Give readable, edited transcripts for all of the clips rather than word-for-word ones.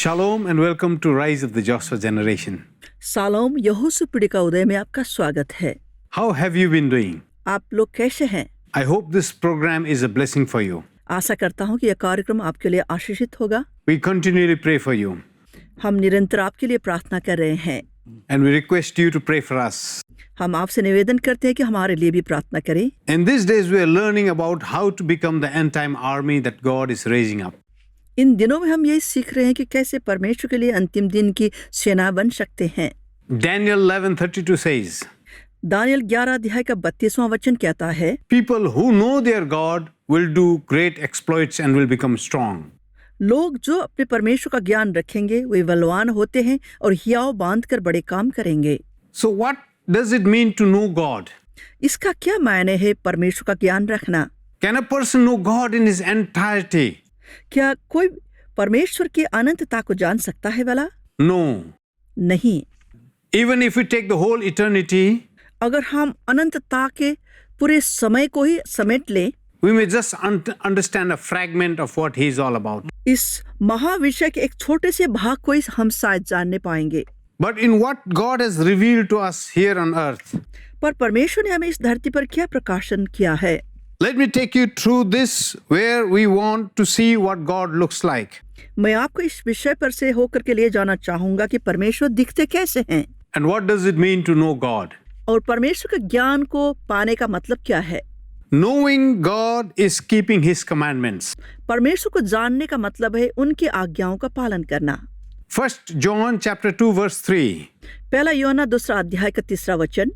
Shalom and welcome to Rise of the Joshua Generation. सालोम यहोशू पीढ़ी का उदय में आपका स्वागत है। How have you been doing? आप लोग कैसे हैं? I hope this program is a blessing for you. आशा करता हूँ कि यह कार्यक्रम आपके लिए आशीषित होगा। We continually pray for you हम निरंतर आपके लिए प्रार्थना कर रहे हैं and we request you to pray for us. हम आपसे निवेदन करते हैं कि हमारे लिए भी प्रार्थना करें। In these days we are learning about how to become the end-time army that God is raising up. इन दिनों में हम यही सीख रहे हैं कि कैसे परमेश्वर के लिए अंतिम दिन की सेना बन सकते हैं। Daniel 11:32 says, दानियल 11 अध्याय का 32वां वचन कहता है, people who know their God will do great exploits and will become strong. लोग जो अपने परमेश्वर का ज्ञान रखेंगे वे बलवान होते हैं और हियाव बांध कर बड़े काम करेंगे। So what does it mean to know God? इसका क्या मायने है परमेश्वर का ज्ञान रखना? Can a person know God in his entirety? क्या कोई परमेश्वर की अनंतता को जान सकता है भला? No. नहीं। Even if we take the whole eternity, अगर हम अनंतता के पूरे समय को ही समेट लें, we may just understand a fragment of what he is all about. इस महाविषय के एक छोटे से भाग को ही हम शायद जानने पाएंगे। But in what God has revealed to us here on earth, पर परमेश्वर ने हमें इस धरती पर क्या प्रकाशन किया है? let me take you through this where we want to see what God looks like. मैं आपको इस विषय पर से होकर के लिए जाना चाहूंगा कि परमेश्वर दिखते कैसे हैं And what does it mean to know God? और परमेश्वर के ज्ञान को पाने का मतलब क्या है। Knowing God is keeping his commandments. परमेश्वर को जानने का मतलब है उनकी आज्ञाओं का पालन करना। 1 John chapter 2 verse 3. पहला यूहन्ना 2 अध्याय का 3 वचन,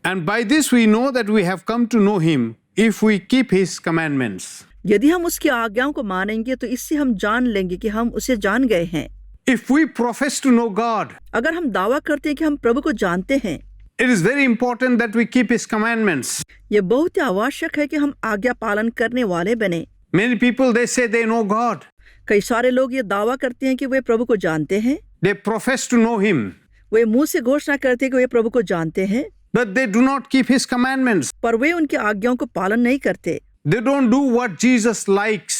And by this we know that we have come to know him if we keep his commandments. यदि हम उसकी आज्ञाओं को मानेंगे तो इससे हम जान लेंगे कि हम उसे जान गए हैं। If we profess to know God, अगर हम दावा करते हैं कि हम प्रभु को जानते हैं, it is very important that we keep his commandments. ये बहुत ही आवश्यक है कि हम आज्ञा पालन करने वाले बने। Many people, they say they know God. कई सारे लोग ये दावा करते हैं कि वे प्रभु को जानते हैं, They profess to know him, वे मुंह से घोषणा करते हैं कि वे प्रभु को जानते हैं, but they do not keep his commandments. पर वे उनकी आज्ञाओं को पालन नहीं करते। They don't do what Jesus likes.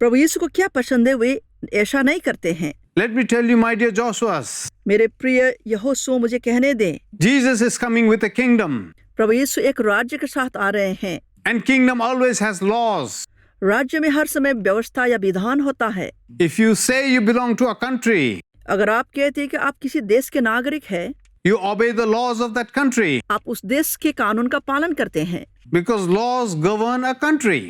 प्रभु यीशु को क्या पसंद है वे ऐसा नहीं करते हैं। Let me tell you, my dear Joshuas, मेरे प्रिय यहोशू, मुझे कहने दें, Jesus is coming with a kingdom, प्रभु यीशु एक राज्य के साथ आ रहे हैं। and kingdom always has laws. राज्य में हर समय व्यवस्था या विधान होता है। If you say you belong to a country, अगर आप कहते हैं कि आप किसी देश के नागरिक हैं, you obey the laws of that country, आप उस देश के कानून का पालन करते हैं, because laws govern a country.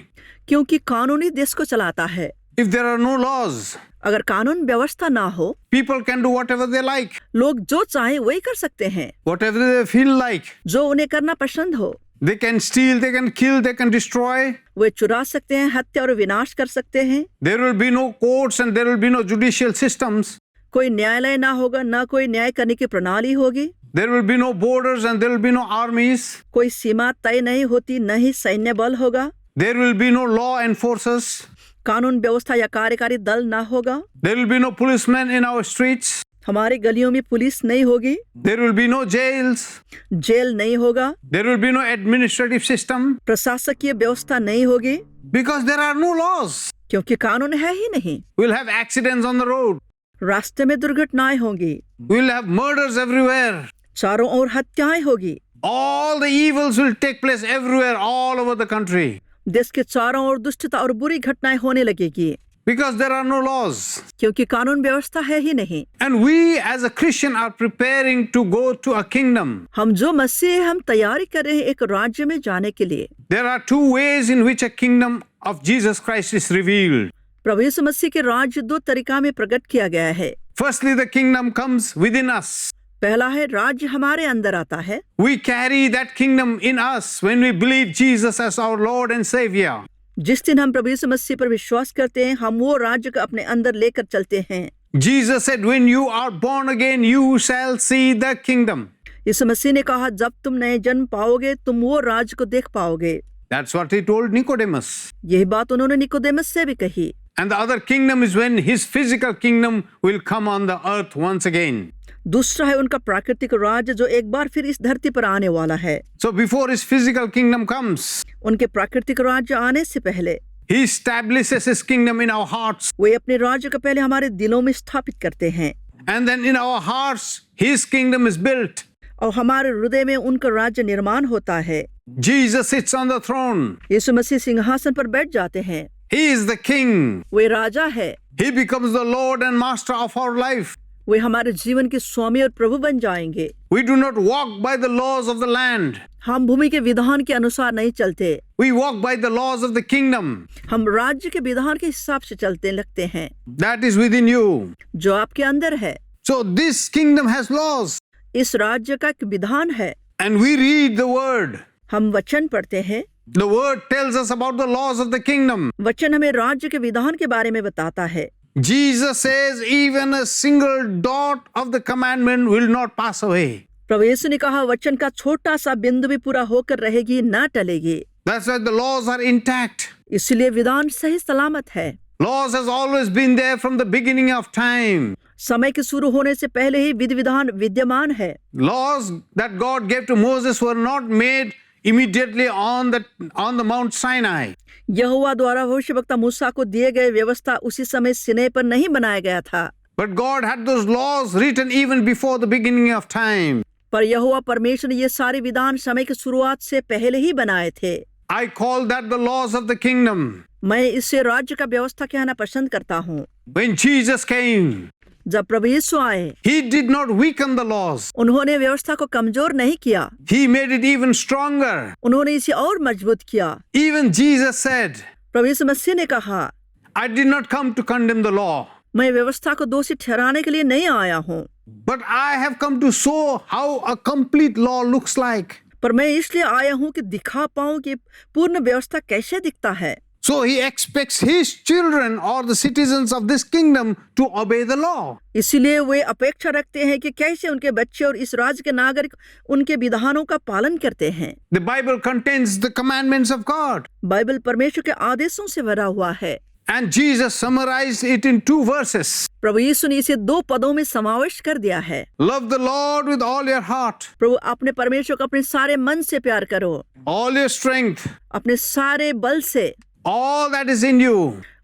क्योंकि कानून ही देश को चलाता है। If there are no laws, अगर कानून व्यवस्था ना हो, people can do whatever they like, लोग जो चाहे वही कर सकते हैं, whatever they feel like. जो उन्हें करना पसंद हो। They can steal, they can kill, they can destroy. वे चुरा सकते हैं, हत्या और विनाश कर सकते हैं। There will be no courts and there will be no judicial systems. कोई न्यायालय ना होगा, ना कोई न्याय करने की प्रणाली होगी। There will be no borders and there will be no armies. कोई सीमा तय नहीं होती, न ही सैन्य बल होगा। There will be no law enforcers. कानून व्यवस्था या कार्यकारी दल ना होगा। There will be no policemen in our streets. हमारी गलियों में पुलिस नहीं होगी। There will be no jails. Jail नहीं होगा। There will be no administrative system. प्रशासकीय व्यवस्था नहीं होगी, Because there are no laws. क्योंकि कानून है ही नहीं। We'll have accidents on the road. रास्ते में दुर्घटनाएं होंगी, We'll have murders everywhere. चारों ओर हत्याएं होगी, All the evils will take place everywhere, all over the country. देश के चारों ओर दुष्टता और बुरी घटनाएं होने लगेगी, Because there are no laws. क्योंकि कानून व्यवस्था है ही नहीं। And we as a Christian are preparing to go to a kingdom. हम जो मसीह हैं, हम तैयारी कर रहे हैं एक राज्य में जाने के लिए। There are two ways in which a kingdom of Jesus Christ is revealed. प्रभु यीशु मसीह के राज्य दो तरीका में प्रकट किया गया है। Firstly, the kingdom comes within us. पहला है राज्य हमारे अंदर आता है। We carry that kingdom in us when we believe Jesus as our Lord and Savior. जिस दिन हम प्रभु यीशु मसीह पर विश्वास करते हैं, हम वो राज्य को अपने अंदर लेकर चलते हैं। Jesus said, when you are born again, you shall see the kingdom. यीशु मसीह ने कहा, जब तुम नए जन्म पाओगे, तुम वो राज्य को देख पाओगे। That's what he told Nicodemus. यही बात उन्होंने निकोदेमस से भी कही। And the other kingdom is when his physical kingdom will come on the earth once again. दूसरा है उनका प्राकृतिक राज्य जो एक बार फिर इस धरती पर आने वाला है। So before his physical kingdom comes, उनके प्राकृतिक राज्य आने से पहले He establishes His kingdom in our hearts. वे अपने राज्य को पहले हमारे दिलों में स्थापित करते हैं And then in our hearts, His kingdom is built. और हमारे हृदय में उनका राज्य निर्माण होता है। Jesus sits on the throne. यीशु मसीह सिंहासन पर बैठ जाते हैं। He is the king. वे राजा है। He becomes the Lord and master of our life. वे हमारे जीवन के स्वामी और प्रभु बन जाएंगे। We do not walk by the laws of the land. हम भूमि के विधान के अनुसार नहीं चलते। We walk by the laws of the kingdom. हम राज्य के विधान के हिसाब से चलते लगते हैं That is within you. जो आपके अंदर है। So this kingdom has laws. इस राज्य का एक विधान है। And we read the word. हम वचन पढ़ते हैं। The word tells us about the laws of the kingdom. वचन हमें राज्य के विधान के बारे में बताता है। Jesus says even a single dot of the commandment will not pass away. प्रभु यीशु ने कहा वचन का छोटा सा बिंदु भी पूरा होकर रहेगी, ना टलेगी। That's why the laws are intact. इसलिए विधान सही सलामत है। Laws has always been there from the beginning of time. समय के शुरू होने से पहले ही विधि विधान विद्यमान है। Laws that God gave to Moses were not made immediately on the Mount Sinai. यहोवा द्वारा भविष्यवक्ता मूसा को दिए गए व्यवस्था उसी समय सिनै पर नहीं बनाया गया था। But God had those laws written even before the beginning of time. पर यहोवा परमेश्वर ने ये सारे विधान समय की शुरुआत से पहले ही बनाए थे। I call that the laws of the kingdom. मैं इससे राज्य का व्यवस्था कहना पसंद करता हूँ। When Jesus came, जब प्रभु यीशु आए, He did not weaken the laws. उन्होंने व्यवस्था को कमजोर नहीं किया, He made it even stronger. उन्होंने इसे और मजबूत किया। Even Jesus said, प्रभु यीशु मसीह ने कहा, I did not come to condemn the law, मैं व्यवस्था को दोषी ठहराने के लिए नहीं आया हूँ, but I have come to show how a complete law looks like. पर मैं इसलिए आया हूँ कि दिखा पाऊँ कि पूर्ण व्यवस्था कैसे दिखता है। So He expects His children or the citizens of this kingdom to obey the law. इसीलिए वे अपेक्षा रखते हैं कि कैसे उनके बच्चे और इस राज्य के नागरिक उनके विधानों का पालन करते हैं। The Bible contains the commandments of God. Bible परमेश्वर के आदेशों से भरा हुआ है। And Jesus summarized it in 2 verses. प्रभु यीशु ने इसे 2 पदों में समावेश कर दिया है। Love the Lord with all your heart, प्रभु अपने परमेश्वर को अपने सारे मन से प्यार करो, all your strength, अपने सारे बल से, all that is in you.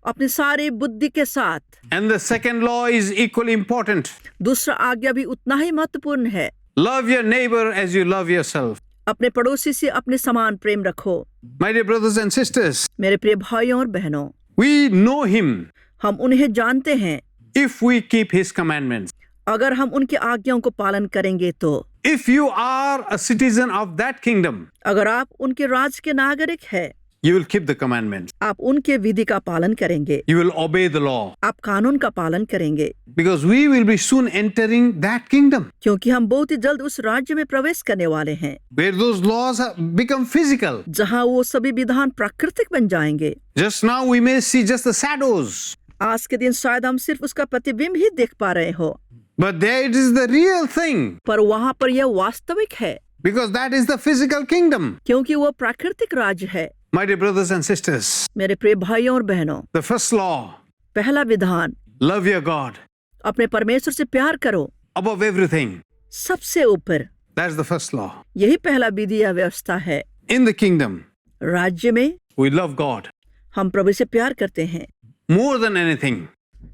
अपनी सारी बुद्धि के साथ। And the second law is equally important. दूसरा आज्ञा भी उतना ही महत्वपूर्ण है। Love your neighbor as you love yourself. अपने पड़ोसी से अपने समान प्रेम रखो। My dear brothers and sisters, मेरे प्रिय भाइयों और बहनों, we know Him हम उन्हें जानते हैं if we keep His commandments. अगर हम उनकी आज्ञाओं को पालन करेंगे तो। If you are a citizen of that kingdom, अगर आप उनके राज्य के नागरिक हैं, you will keep the commandments. आप उनके विधि का पालन करेंगे, You will obey the law. आप कानून का पालन करेंगे, Because we will be soon entering that kingdom, क्योंकि हम बहुत ही जल्द उस राज्य में प्रवेश करने वाले हैं where those laws become physical. जहां वो सभी विधान प्राकृतिक बन जाएंगे। Just now we may see just the shadows, आज के दिन शायद हम सिर्फ उसका प्रतिबिंब ही देख पा रहे हो, but there it is the real thing, पर वहां पर यह वास्तविक है, because that is the physical kingdom. क्योंकि वो प्राकृतिक राज्य है। My dear brothers and sisters, मेरे प्रिय भाइयों और बहनों, the first law, पहला विधान, love your God अपने परमेश्वर से प्यार करो above everything. सबसे ऊपर। That's the first law. यही पहला विधि या व्यवस्था है। In the kingdom, राज्य में we love God हम प्रभु से प्यार करते हैं more than anything.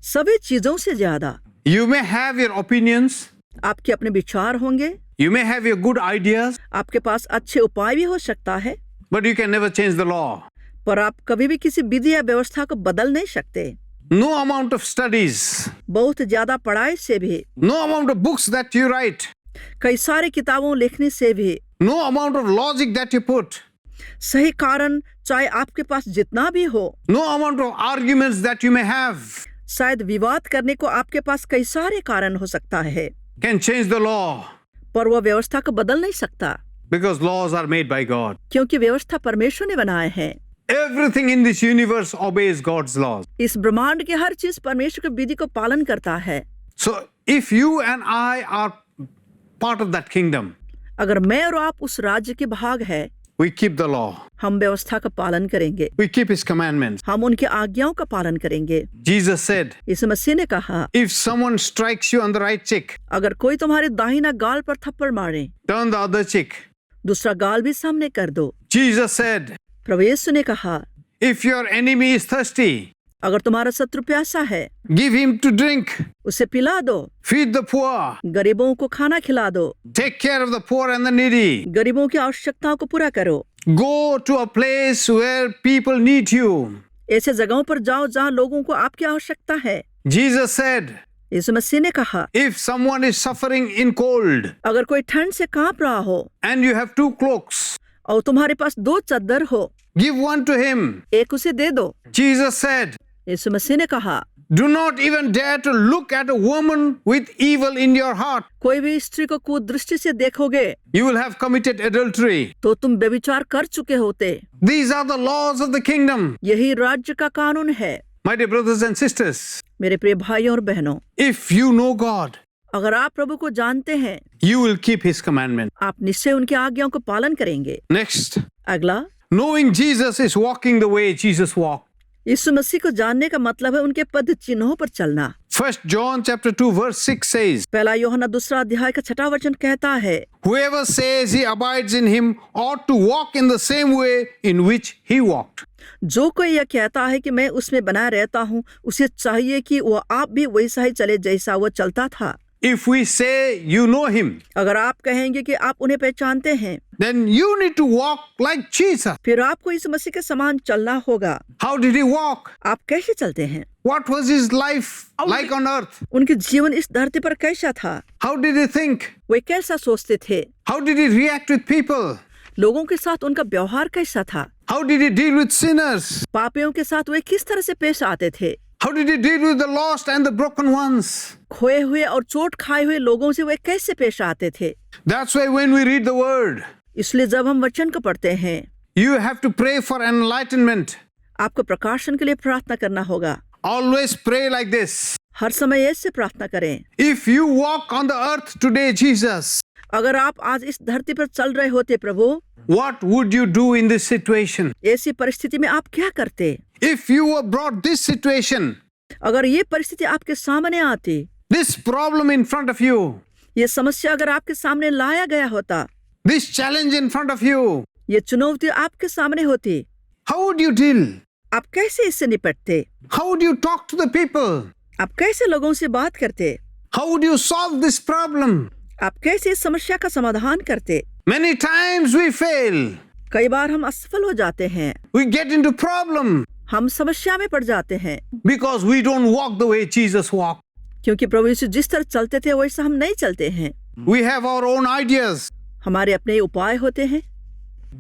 सभी चीजों से ज्यादा। You may have your opinions, आपके अपने विचार होंगे, you may have your good ideas, आपके पास अच्छे उपाय भी हो सकता है, but you can never change the law. पर आप कभी भी किसी विधि या व्यवस्था को बदल नहीं सकते। No amount of studies, बहुत ज्यादा पढ़ाई से भी, no amount of books that you write, कई सारे किताबों लिखने से भी, no amount of logic that you put, सही कारण चाहे आपके पास जितना भी हो, no amount of arguments that you may have, शायद विवाद करने को आपके पास कई सारे कारण हो सकता है, can change the law, पर वह व्यवस्था को बदल नहीं सकता, because laws are made by God. क्योंकि व्यवस्था परमेश्वर ने बनाए हैं। Everything in this universe obeys God's laws. इस ब्रह्मांड की हर चीज परमेश्वर की विधि को पालन करता है। So if you and I are part of that kingdom, अगर मैं और आप उस राज्य के भाग है, we keep the law, हम व्यवस्था का पालन करेंगे, we keep His commandments. हम उनकी आज्ञाओं का पालन करेंगे। Jesus said, यीशु मसीह ने कहा, if someone strikes you on the right cheek, अगर कोई तुम्हारे दाहिना गाल पर थप्पड़ मारे, turn the other cheek. दूसरा गाल भी सामने कर दो। Jesus said, प्रभु यीशु ने कहा, If your enemy is thirsty, अगर तुम्हारा शत्रु प्यासा है, give him to drink. उसे पिला दो, Feed the poor. गरीबों को खाना खिला दो, Take care of the poor and the needy. गरीबों की आवश्यकताओं को पूरा करो। Go to a place where people need you. ऐसे जगहों पर जाओ जहाँ लोगों को आपकी आवश्यकता है। Jesus said, यीशु मसीह ने कहा, if someone is suffering in cold अगर कोई ठंड से कांप रहा हो and you have 2 cloaks, और तुम्हारे पास 2 चद्दर हो, give one to him. एक उसे दे दो। Jesus said, यीशु मसीह ने कहा, do not even dare to look at a woman with evil in your heart. कोई भी स्त्री को कुदृष्टि से देखोगे You will have committed adultery. तो तुम व्यभिचार कर चुके होते। These are the laws of the kingdom. यही राज्य का कानून है। My dear brothers and sisters, मेरे प्रिय भाइयों और बहनों, if you know God, अगर आप प्रभु को जानते हैं, you will keep his commandment. आप निश्चय उनकी आज्ञाओं को पालन करेंगे। Next, अगला, knowing Jesus is walking the way Jesus walked. यीशु मसीह को जानने का मतलब है उनके पद चिन्हों पर चलना। 1 John chapter 2 verse 6 says, पहला यूहन्ना 2 अध्याय का 6वां वचन कहता है, whoever says he abides in him ought to walk in the same way in which he walked. जो कोई यह कहता है कि मैं उसमें बना रहता हूँ, उसे चाहिए कि वह आप भी वैसा ही चले जैसा वह चलता था। If we say you know him, अगर आप कहेंगे कि आप उन्हें पहचानते हैं, then you need to walk like Jesus. फिर आपको इस मसीह के समान चलना होगा। How did he walk? आप कैसे चलते हैं? What was his life like on earth? उनके जीवन इस धरती पर कैसा था? How did he think? वे कैसा सोचते थे? How did he react with people? लोगों के साथ उनका व्यवहार कैसा था? How did he deal with sinners? पापियों के साथ वे किस तरह से पेश आते थे? How did he deal with the lost and the broken ones? खोए हुए और चोट खाए हुए लोगों से वे कैसे पेश आते थे? That's why when we read the word, इसलिए जब हम वचन को पढ़ते हैं, you have to pray for enlightenment. आपको प्रकाशन के लिए प्रार्थना करना होगा। Always pray like this. हर समय ऐसे प्रार्थना करें, If you walk on the earth today, Jesus, अगर आप आज इस धरती पर चल रहे होते प्रभु, what would you do in this situation? ऐसी परिस्थिति में आप क्या करते? If you were brought this situation, अगर ये परिस्थिति आपके सामने आती, this problem in front of you, ये समस्या अगर आपके सामने लाया गया होता, this challenge in front of you, ये चुनौती आपके सामने होती, how would you deal? आप कैसे इससे निपटते? How would you talk to the people? आप कैसे लोगों से बात करते? How would you solve this problem? आप कैसे इस समस्या का समाधान करते? Many times we fail. कई बार हम असफल हो जाते हैं, We get into problem हम समस्या में पड़ जाते हैं, because we don't walk the way Jesus walked. क्योंकि प्रभु यीशु जिस तरह चलते थे वैसा हम नहीं चलते हैं। We have our own ideas. हमारे अपने उपाय होते हैं,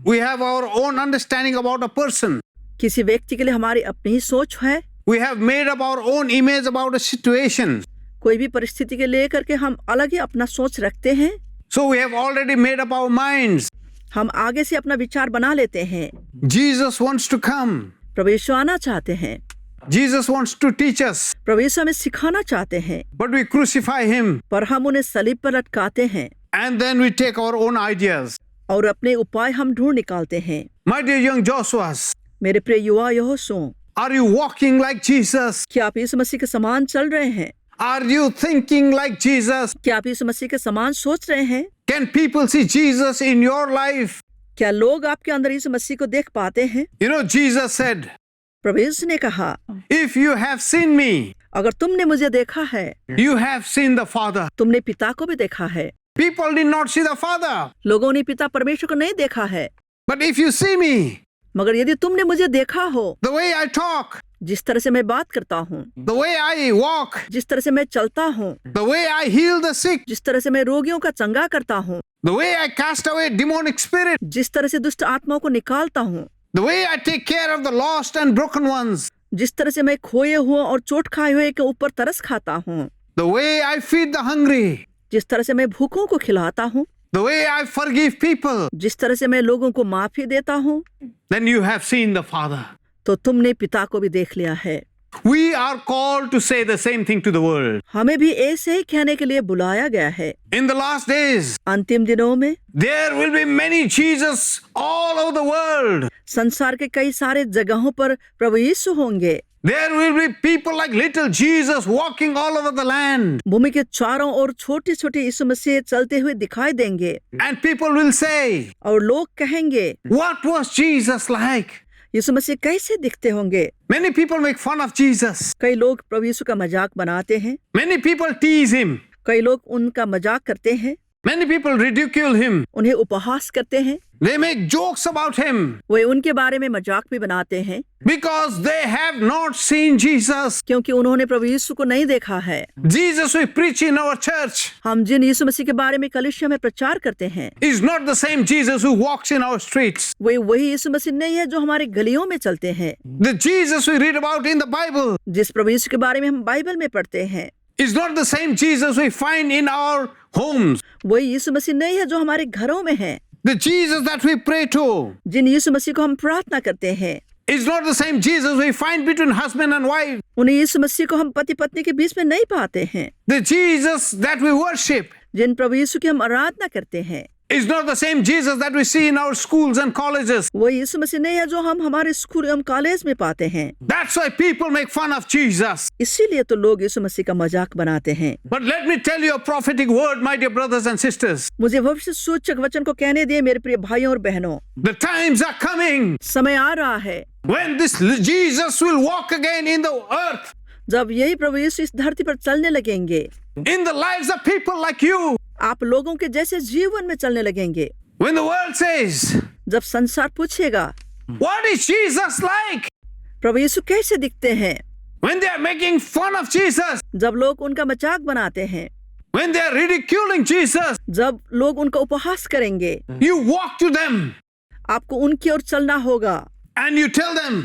We have our own understanding about a person. किसी व्यक्ति के लिए हमारी अपनी ही सोच है, We have made up our own image about a situation. कोई भी परिस्थिति के लेकर के हम अलग ही अपना सोच रखते हैं। So we have already made up our minds. हम आगे से अपना विचार बना लेते हैं। Jesus wants to come. प्रभु यीशु आना चाहते हैं, Jesus wants to teach us. प्रभु यीशु हमें सिखाना चाहते हैं, But we crucify him. पर हम उन्हें सलीब पर लटकाते हैं And then we take our own ideas. और अपने उपाय हम ढूंढ निकालते हैं। My dear young Joshuas, मेरे प्रिय युवा यहोशुओं, are you walking like Jesus? क्या आप यीशु मसीह के समान चल रहे हैं? Are you thinking like Jesus? क्या आप यीशु मसीह के समान सोच रहे हैं? Can people see Jesus in your life? क्या लोग आपके अंदर यीशु मसीह को देख पाते हैं? You know, Jesus said, प्रभु यीशु ने कहा, if you have seen me, अगर तुमने मुझे देखा है, you have seen the Father. तुमने पिता को भी देखा है। People did not see the Father. लोगों ने पिता परमेश्वर को नहीं देखा है, But if you see me, मगर यदि तुमने मुझे देखा हो, the way I talk, जिस तरह से मैं बात करता हूँ, the way I walk, जिस तरह से मैं चलता हूँ, the way I heal the sick, जिस तरह से मैं रोगियों का चंगा करता हूँ, the way I cast away demonic spirit, जिस तरह से दुष्ट आत्माओं को निकालता हूँ, the way I take care of the lost and broken ones, जिस तरह से मैं खोए हुए और चोट खाए हुए के ऊपर तरस खाता हूँ, the way I feed the hungry, जिस तरह से मैं भूखों को खिलाता हूँ, the way I forgive people, जिस तरह से मैं लोगों को माफी देता हूँ, then you have seen the Father. तो तुमने पिता को भी देख लिया है। We are called to say the same thing to the world. हमें भी ऐसे ही कहने के लिए बुलाया गया है। In the last days, अंतिम दिनों में there will be many Jesus all over the world. संसार के कई सारे जगहों पर प्रभु यीशु होंगे। There will be people like little Jesus walking all over the land. भूमि के चारों ओर छोटे छोटे यीशु मसीह चलते हुए दिखाई देंगे And people will say, और लोग कहेंगे, what was Jesus like? यीशु मसीह कैसे दिखते होंगे? Many people make fun of Jesus. कई लोग प्रभु यीशु का मजाक बनाते हैं, Many people tease him. कई लोग उनका मजाक करते हैं, Many people ridicule him. उन्हें उपहास करते हैं, They make jokes about him वे उनके बारे में मजाक भी बनाते हैं because they have not seen Jesus. क्योंकि उन्होंने प्रभु यीशु को नहीं देखा है। Jesus we preach in our church हम जिन यीशु मसीह के बारे में कलीसिया में प्रचार करते हैं, is not the same Jesus who walks in our streets. वे वही यीशु मसीह नहीं है जो हमारे गलियों में चलते हैं। The Jesus we read about in the Bible जिस प्रभु यीशु के बारे में हम बाइबल में पढ़ते हैं, is not the same Jesus we find in our homes. वही यीशु मसीह नहीं है जो हमारे घरों में है। The Jesus that we pray to जिन यीशु मसीह को हम प्रार्थना करते हैं, is not the same Jesus we find between husband and wife. उन्हें यीशु मसीह को हम पति पत्नी के बीच में नहीं पाते हैं। The Jesus that we worship जिन प्रभु यीशु की हम आराधना करते हैं, is not the same Jesus that we see in our schools and colleges. वो यीशु मसीह नहीं है जो हम हमारे स्कूल एवं कॉलेज में पाते हैं। That's why people make fun of Jesus. इसीलिए तो लोग यीशु मसीह का मजाक बनाते हैं। But let me tell you a prophetic word, my dear brothers and sisters. मुझे भविष्य सूचक वचन को कहने दिए मेरे प्रिय भाइयों और बहनों, The times are coming समय आ रहा है when this Jesus will walk again in the earth, जब यही प्रभु यीशु इस धरती पर चलने लगेंगे, in the lives of people like you. आप लोगों के जैसे जीवन में चलने लगेंगे। When the world says, जब संसार पूछेगा what is Jesus like? प्रभु यीशु कैसे दिखते हैं, When they are making fun of Jesus, जब लोग उनका मजाक बनाते हैं, when they are ridiculing Jesus, जब लोग उनका उपहास करेंगे, you walk to them आपको उनकी ओर चलना होगा and you tell them,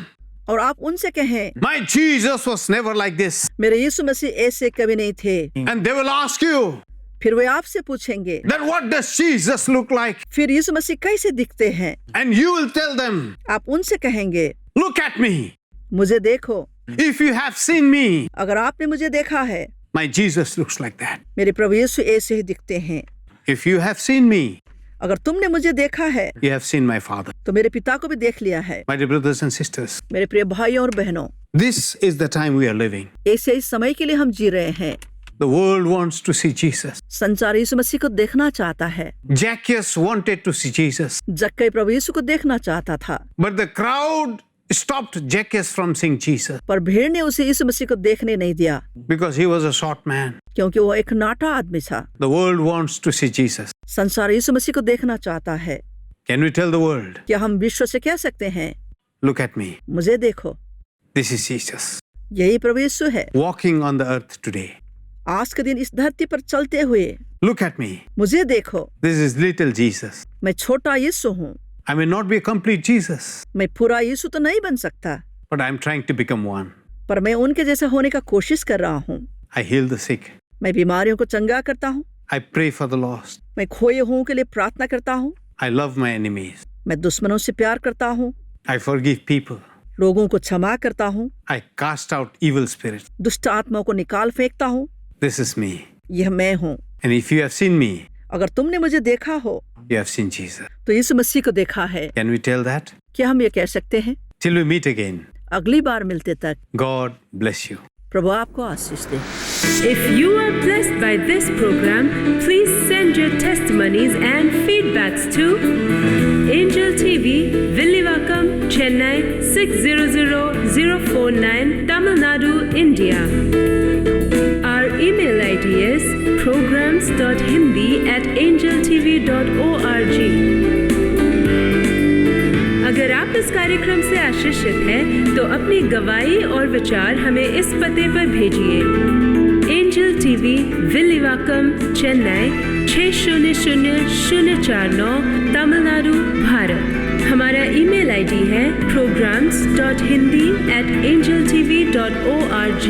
और आप उनसे कहें, my Jesus was never like this. मेरे यीशु मसीह ऐसे कभी नहीं थे। And they will ask you, फिर वे आपसे पूछेंगे, then what does Jesus look like? फिर यीशु मसीह कैसे दिखते हैं? And you will tell them, आप उनसे कहेंगे, look at me. मुझे देखो, If you have seen me, अगर आपने मुझे देखा है, my Jesus looks like that. मेरे प्रभु यीशु ऐसे ही दिखते हैं। If you have seen me, अगर तुमने मुझे देखा है, you have seen my Father. तो मेरे पिता को भी देख लिया है। My dear brothers and sisters, मेरे प्रिय भाइयों और बहनों, this is the time we are living. ऐसे ही समय के लिए हम जी रहे हैं। The world wants to see Jesus. संसार यीशु मसीह को देखना चाहता है। Zacchaeus wanted to see Jesus, जक्कई प्रभु यीशु को देखना चाहता था, but the crowd stopped Zacchaeus from seeing Jesus पर भीड़ ने उसे यीशु मसीह को देखने नहीं दिया because he was a short man. क्योंकि वो एक नाटा आदमी था। The world wants to see Jesus. संसार यीशु मसीह को देखना चाहता है। Can we tell the world, क्या हम विश्व से कह सकते हैं, look at me, मुझे देखो, this is Jesus यही प्रभु यीशु है, walking on the earth today. आज के दिन इस धरती पर चलते हुए, Look at me, मुझे देखो, this is little Jesus. मैं छोटा यीशु हूँ, I may not be a complete Jesus, मैं पूरा यीशु तो नहीं बन सकता, but I am trying to become one. पर मैं उनके जैसा होने का कोशिश कर रहा हूँ। I heal the sick. मैं बीमारियों को चंगा करता हूँ, I pray for the lost. मैं खोए हुओं के लिए प्रार्थना करता हूँ, I love my enemies. मैं दुश्मनों से प्यार करता हूँ, I forgive people. लोगों को क्षमा करता हूँ, I cast out evil spirits. दुष्ट आत्माओं को निकाल फेंकता हूँ। This is me. यह मैं हूँ। And if you have seen me, अगर तुमने मुझे देखा हो, you have seen Jesus. तो यीशु मसीह को देखा है। Can we tell that? क्या हम ये कह सकते हैं? Till we meet again, अगली बार मिलते तक God bless you. प्रभु आपको आशीष दे। If you are blessed by this program, please send your testimonies and feedbacks to Angel TV, Villivakkam, Chennai 600049, Tamil Nadu, India. Our email ID is programs.hindi@angeltv.org. अगर आप इस कार्यक्रम से आशीषित हैं, तो अपनी गवाही और विचार हमें इस पते पर भेजिए। Angel TV, Villivakkam, Chennai 600049, Tamil Nadu, Bharat. हमारा ईमेल आईडी है programs.hindi@angeltv.org।